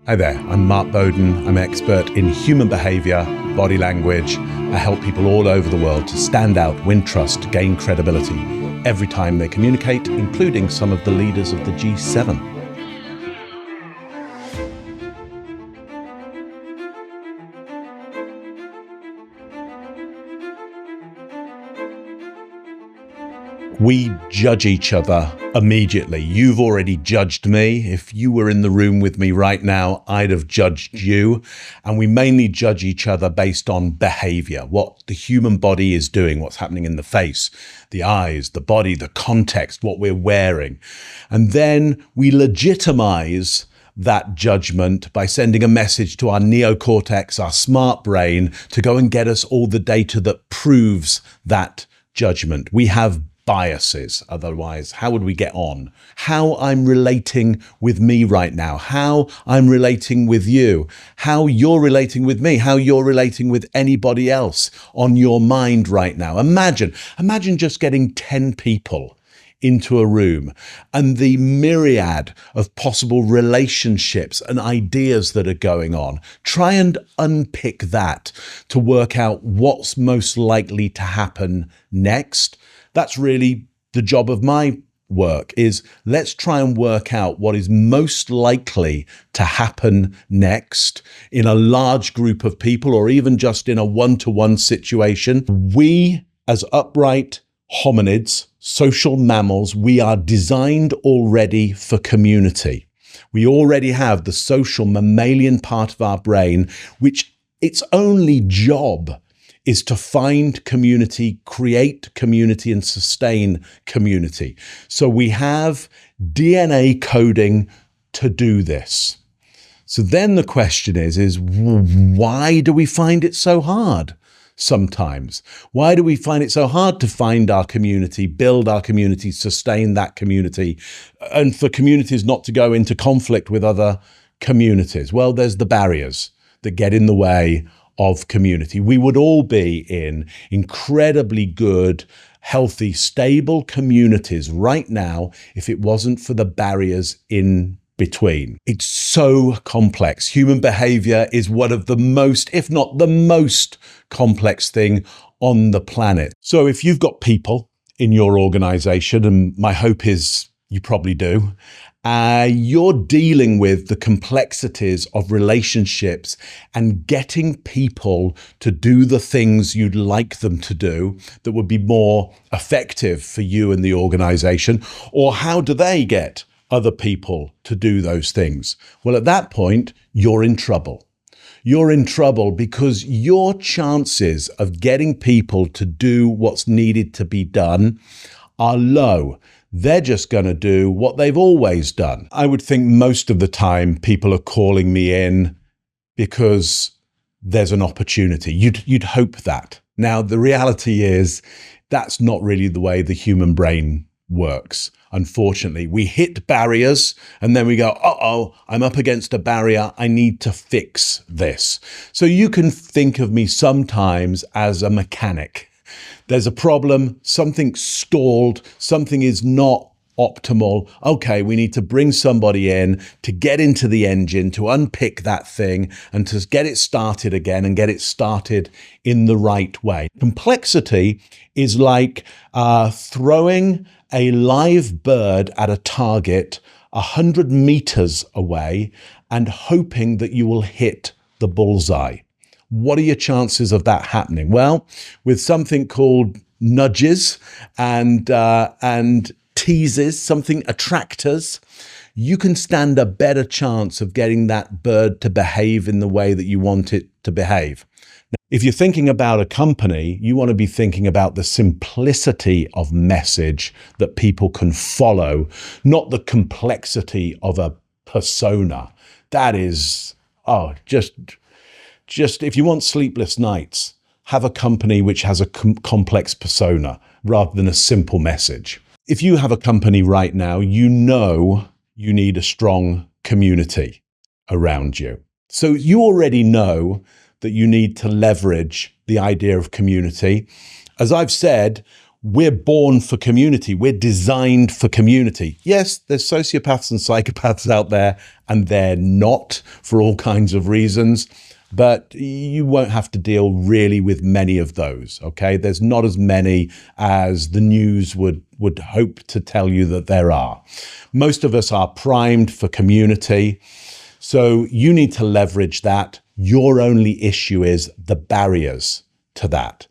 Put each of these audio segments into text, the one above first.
Hi there, I'm Mark Bowden. I'm an expert in human behavior, body language. I help people all over the world to stand out, win trust, gain credibility every time they communicate, including some of the leaders of the G7. We judge each other immediately. You've already judged me. If you were in the room with me right now, I'd have judged you. And we mainly judge each other based on behavior, what the human body is doing, what's happening in the face, the eyes, the body, the context, what we're wearing. And then we legitimize that judgment by sending a message to our neocortex, our smart brain, to go and get us all the data that proves that judgment. We have biases. Otherwise, how would we get on? How I'm relating with me right now, how I'm relating with you, how you're relating with me, how you're relating with anybody else on your mind right now. Imagine just getting 10 people into a room and the myriad of possible relationships and ideas that are going on. Try and unpick that to work out what's most likely to happen next. That's really the job of my work, is let's try and work out what is most likely to happen next in a large group of people, or even just in a one-to-one situation. We, as upright hominids, social mammals, we are designed already for community. We already have the social mammalian part of our brain, which its only job is to find community, create community, and sustain community. So we have DNA coding to do this. So then the question is why do we find it so hard sometimes? Why do we find it so hard to find our community, build our community, sustain that community, and for communities not to go into conflict with other communities? Well, there's the barriers that get in the way of community. We would all be in incredibly good, healthy, stable communities right now if it wasn't for the barriers in between. It's so complex. Human behavior is one of the most, if not the most complex thing on the planet. So if you've got people in your organization, and my hope is you probably do, you're dealing with the complexities of relationships and getting people to do the things you'd like them to do that would be more effective for you and the organization. Or how do they get other people to do those things? Well, at that point, you're in trouble. You're in trouble because your chances of getting people to do what's needed to be done are low. They're just going to do what they've always done. I would think most of the time people are calling me in because there's an opportunity. You'd hope that. Now, the reality is that's not really the way the human brain works. Unfortunately, we hit barriers and then we go, uh-oh, I'm up against a barrier. I need to fix this. So you can think of me sometimes as a mechanic. There's a problem, something stalled, something is not optimal. Okay, we need to bring somebody in to get into the engine, to unpick that thing and to get it started again and get it started in the right way. Complexity is like throwing a live bird at a target 100 meters away and hoping that you will hit the bullseye. What are your chances of that happening? Well, with something called nudges and teases, something attractors, you can stand a better chance of getting that bird to behave in the way that you want it to behave. Now, if you're thinking about a company, you want to be thinking about the simplicity of message that people can follow, not the complexity of a persona. That is, just if you want sleepless nights, have a company which has a complex persona rather than a simple message. If you have a company right now, you know you need a strong community around you. So you already know that you need to leverage the idea of community. As I've said, we're born for community. We're designed for community. Yes, there's sociopaths and psychopaths out there, and they're not for all kinds of reasons, but you won't have to deal really with many of those, okay? There's not as many as the news would hope to tell you that there are. Most of us are primed for community, so you need to leverage that. Your only issue is the barriers to that.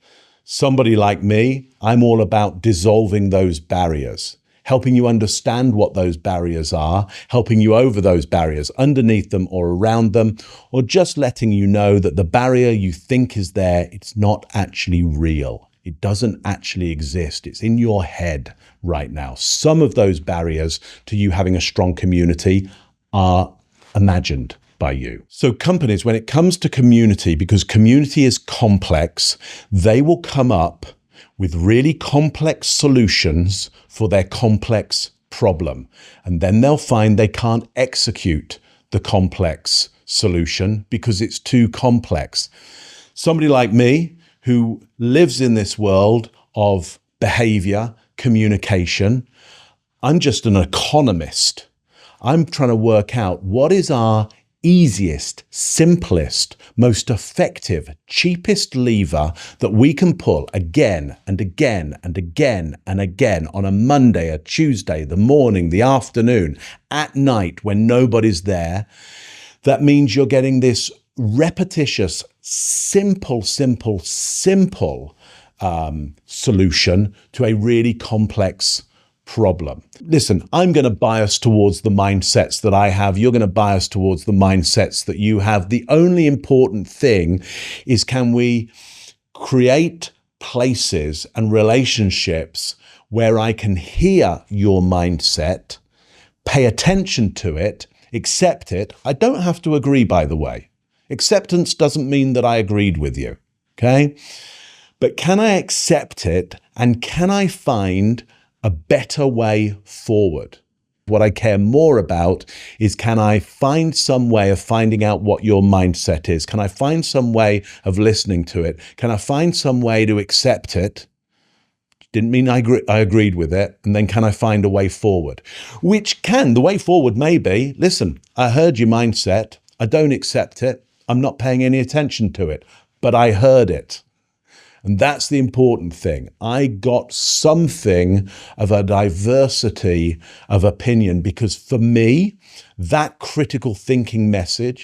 Somebody like me, I'm all about dissolving those barriers, helping you understand what those barriers are, helping you over those barriers, underneath them or around them, or just letting you know that the barrier you think is there, it's not actually real. It doesn't actually exist. It's in your head right now. Some of those barriers to you having a strong community are imagined by you. So companies, when it comes to community, because community is complex, they will come up with really complex solutions for their complex problem. And then they'll find they can't execute the complex solution because it's too complex. Somebody like me who lives in this world of behavior, communication, I'm just an economist. I'm trying to work out what is our easiest, simplest, most effective, cheapest lever that we can pull again and again and again and again on a Monday, a Tuesday, the morning, the afternoon, at night when nobody's there. That means you're getting this repetitious, simple solution to a really complex problem. Listen, I'm going to bias towards the mindsets that I have. You're going to bias towards the mindsets that you have. The only important thing is, can we create places and relationships where I can hear your mindset, pay attention to it, accept it. I don't have to agree, by the way. Acceptance doesn't mean that I agreed with you, okay? But can I accept it, and can I find a better way forward? What I care more about is, can I find some way of finding out what your mindset is? Can I find some way of listening to it? Can I find some way to accept it? Didn't mean I agreed with it. And then can I find a way forward? The way forward may be, listen, I heard your mindset. I don't accept it. I'm not paying any attention to it, but I heard it. And that's the important thing. I got something of a diversity of opinion, because for me, that critical thinking method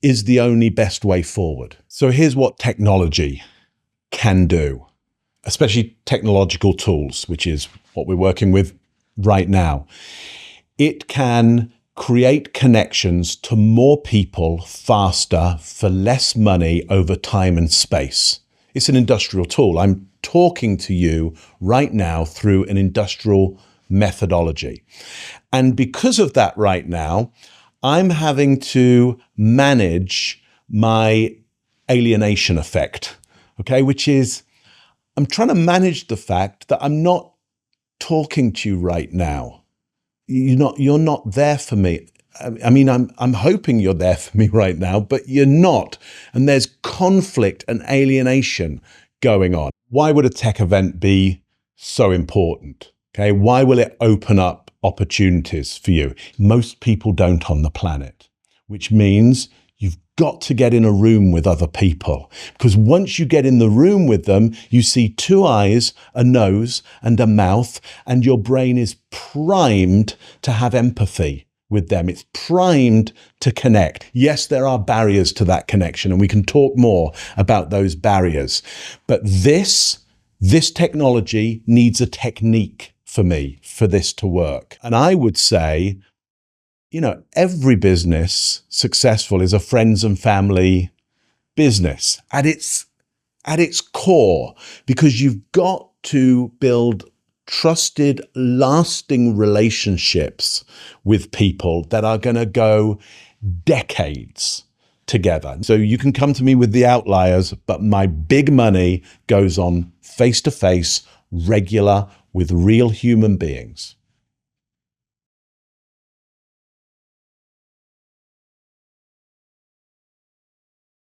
is the only best way forward. So here's what technology can do, especially technological tools, which is what we're working with right now. It can create connections to more people faster for less money over time and space. It's an industrial tool. I'm talking to you right now through an industrial methodology. And because of that right now, I'm having to manage my alienation effect, okay, which is I'm trying to manage the fact that I'm not talking to you right now. You're not there for me. I mean, I'm hoping you're there for me right now, but you're not. And there's conflict and alienation going on. Why would a tech event be so important? Okay, why will it open up opportunities for you? Most people don't on the planet, which means you've got to get in a room with other people, because once you get in the room with them, you see two eyes, a nose, and a mouth, and your brain is primed to have empathy with them. It's primed to connect. Yes, there are barriers to that connection, and we can talk more about those barriers. But this technology needs a technique for me for this to work. And I would say, every business successful is a friends and family business at its core, because you've got to build trusted, lasting relationships with people that are going to go decades together. So you can come to me with the outliers, but my big money goes on face-to-face, regular, with real human beings.